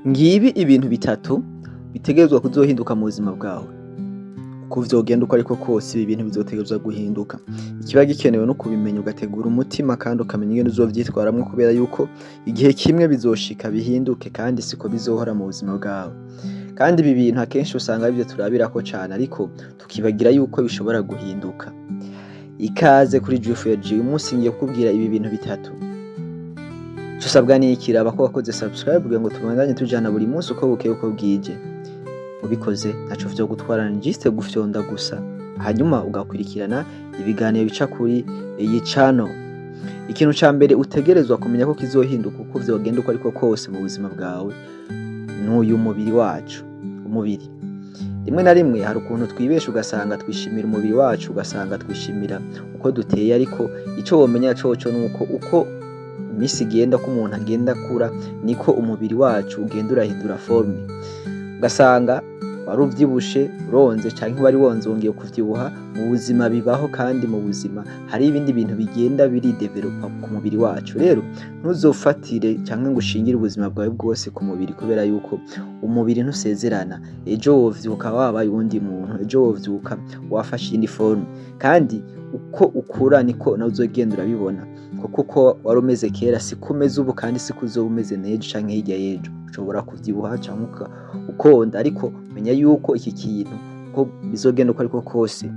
Ngibi ibintu bitatu bitegerezwa kuzohinduka mu buzima bwawe. Uko vyogenda uko ariko kose ibi bintu bizotegerezwa guhinduka. Ikiba gikenewe no kubimenya ugategura umutima kandi ukamenya ingene uzovyitwaramwo kubera yuko igihe kimwe bizoshika bihinduke kandi siko bizohora mu buzima bwawe. Kandi ibi bintu akenshi usanga arivyo turabirako cane ariko tukibagira yuko bishobora guhinduka. Ikaze kuri Juice. Uyu munsi ngiye kukubwira ibi bintu bitatu. Ico usabwa ni iki? Raba ko wakoze subscribe kugira ngo tubandanye tujana buri munsi uko bukeye uko bwije. Ubikoze ntaco vyo gutwarana just gufyonda gusa. Hanyuma ugakurikirana ibiganiro bica kuri iyi channel. Ikintu ca mbere utegerezwa kumenya ko kizohinduka uko vyogenda uko ariko kose mu buzima bwawe n'uyu mubiri wacu. Umubiri rimwe na rimwe hari ukuntu twibesha ugasanga twishimira umubiri wacu, ugasanga twishimira uko duteye, ariko ico womenya coco nuko uko imisi igenda ko umuntu agenda akura niko umubiri wacu ugenda urahindura forme. Ugasanga wari uvyibushe uronze canke wari wonzongeye kuvyibuha. Mu buzima bibaho kandi mu buzima hari ibindi bintu bigenda biri developa ku mubiri wacu. Rero ntuzofatire canke ngo ushingire ubuzima bwawe bwose ku mubiri kubera yuko umubiri ntusezerana. Ejo wovyuka wabaye uwundi muntu, ejo wovyuka wafashe indi forme, kandi uko ukura niko nawe uzogenda urabibona. Kuko uko wari umeze kera siko umeze ubu kandi siko uzoba umeze n'ejo canke hirya y'ejo. Ushobora kuvyibuha canke ukonda, ariko menya yuko iki kintu uko bizogenda uko ariko kose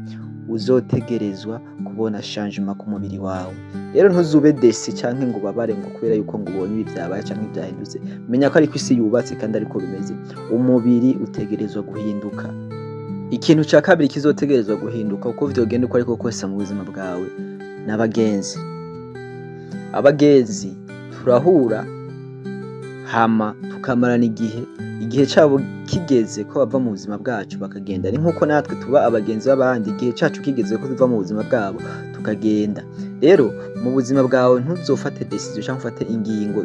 uzotegerezwa kubona changement ku mubiri wawe. Rero ntuzube desi canke ngo ubabare ngo kubera yuko ngo ubonye ibi vyabaye canke vyahindutse. Menya ko ariko isi yubatse kandi ariko bimeze. Umubiri utegerezwa guhinduka. Ikintu ca kabiri kizotegerezwa guhinduka uko vyogenda uko ariko kose mu buzima bwawe n'abagenzi. Abagenzi turahura hama tukamarana igihe cabo kigeze ko bava mu buzima bwacu bakagenda. Ari nkuko natwe tuba abagenzi b'abandi, igihe cacu kigeze ko tuva mu buzima bwabo tukagenda. Rero mu buzima bwawe ntuzofate decision canke ufate ingingo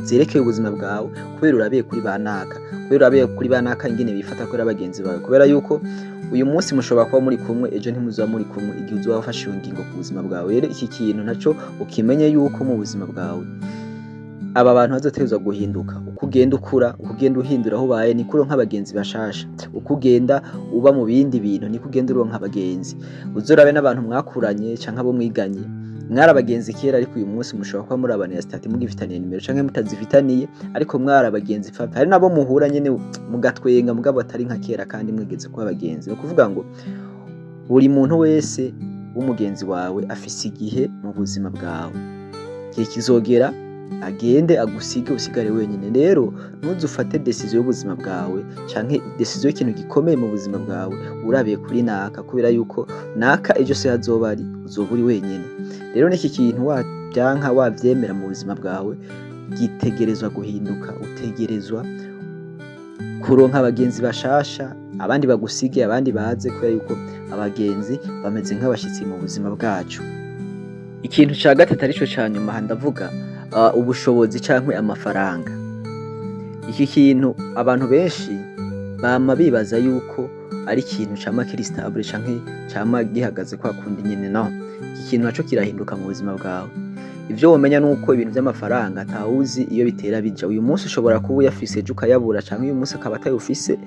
zerekeye ubuzima bwawe kubera urabiye kuri banaka, ingene bifata kuri abagenzi bawe, kubera yuko uyu munsi mushobora kuba muri kumwe, ejo ntimuzoba muri kumwe igihe uzoba wafashe iyo ngingo ku buzima bwawe. Rero iki kintu naco ukimenye yuko mu buzima bwawe aba bantu bazotegerezwa guhinduka. Uko ugenda ukura, uko ugenda uhindura aho ubaye, niko uronka abagenzi bashasha. Uko ugenda uba mu bindi bintu niko ugenda uronka abagenzi. Uzorabe n'abantu mwakuranye canke abo mwiganye, mwari abagenzi kera ariko uyu munsi mushobora kuba muri abana ya stati mugifitaniye nimero canke mutazifitaniye, ariko mwari abagenzi fafa. Hari nabo muhura nyene mugatwenga mugabo atari nka kera kandi mwigeze kuba abagenzi. No kuvuga ngo buri muntu wese w'umugenzi wawe afise igihe mu buzima bwawe. Igihe kizogera agende agusige usigare wenyine. Rero ntuzufate decision y'ubuzima bwawe canke decision y'ikintu gikomeye mu buzima bwawe urabiye kuri naka, kubera yuko naka ejo se hazoba ari uzoba uri wenyine. Rero n'iki kintu wabyanka wavyemera mu buzima bwawe gitegerezwa guhinduka. Utegerezwa kuronka abagenzi bashasha, abandi bagusige, abandi baze, kubera yuko abagenzi bameze nk'abashitsi mu buzima bwacu. Ikintu ca gatatu arico ca nyuma ndavuga ubushobozi canke amafaranga. Iki kintu abantu benshi bama bibaza yuko ari ikintu cama kiri stable canke cama gihagaze kwa kundi nyene. No, iki kintu naco kirahinduka mu buzima bwawe. Ivyo womenya nuko ibintu vy'amafaranga atawuzi iyo bitera bija. Uyu munsi ushobora kuba uyafise ejo ukayabura, canke uyu munsi akaba atayufise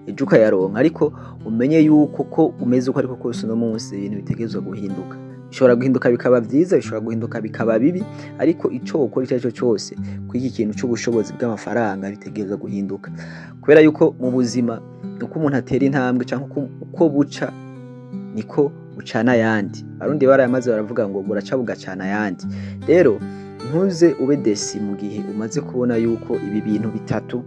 ejo ukayaronka, ariko umenye yuko ko umeze uko ariko kose uno munsi ibintu bitegerezwa guhinduka. Bishobora guhinduka bikaba vyiza, bishobora guhinduka bikaba bibi, ariko ico ukora ico cose kw'iki kintu c'ubushobozi bw'amafaranga bitegerezwa guhinduka. Kubera yuko mu buzima uko umuntu atera intambwe canke uko buca niko bucana yandi. Arundi barayamaze baravuga ngo buraca bugacana yandi. Rero ntuze ube desi mu gihe umaze kubona yuko ibi bintu bitatu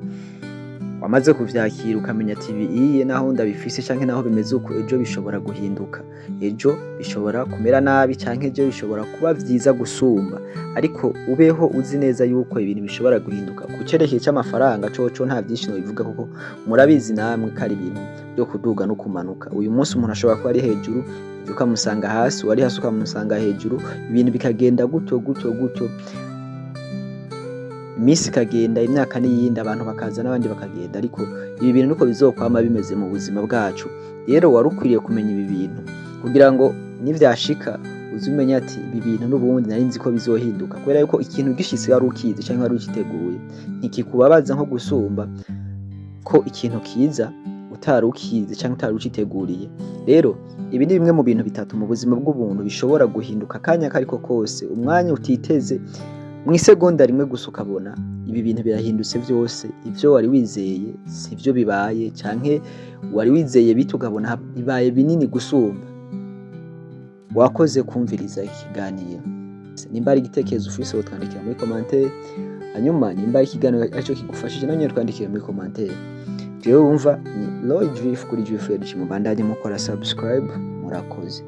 wamaze kuvyakira, ukamenya ati iye naho ndabifise canke naho bimeze uko ejo bishobora guhinduka. Ejo bishobora kumera nabi canke ejo bishobora kuba vyiza gusumba, ariko ubeho uzi neza yuko ibintu bishobora guhinduka. Ku cerekeye c'amafaranga coco nta vyinshi nobivuga kuko murabizi namwe ko ari ibintu byo kuduga no kumanuka. Uyu munsi umuntu ashobora kuba ari hejuru ukamusanga hasi, wari hasi ukamusanga hejuru, ibintu bikagenda gutyo. Imisi kagenda, imyaka n'iyindi, abantu bakaza n'abandi bakagenda, ariko ibi bintu nuko bizokwama bimeze mu buzima bwacu. Rero warukwiriye kumenya ibi bintu kugira ngo nivyashika uzumenya ati ibi bintu n'ubundi nari nzi ko bizohinduka, kubera yuko ikintu gishitse wari ukizi canke wari ukiteguye ntikikubabaza nko gusumba ko ikintu kiza utari ukizi canke utari uciteguriye. Rero ibi ni bimwe mu bintu bitatu mu buzima bw'ubuntu bishobora guhinduka akanya kariko kose, umwanya utiteze, mw'isegonda rimwe gusa ukabona ibi bintu birahindutse vyose, ivyo wari wizeye sivyo bibaye, canke wari wizeye bito ukabona bibaye binini gusumba. Wakoze kumviriza ikiganiro. Nimba ari igitekerezo ufise wotwandikira muri commentaire, hanyuma nimba ari ikiganiro arico kigufashije nawe nyene twandikire muri commentaire. Jewe wumva ni Lloyd Juif kuri Juif Edge, mubandanye mukora subscribe, murakoze.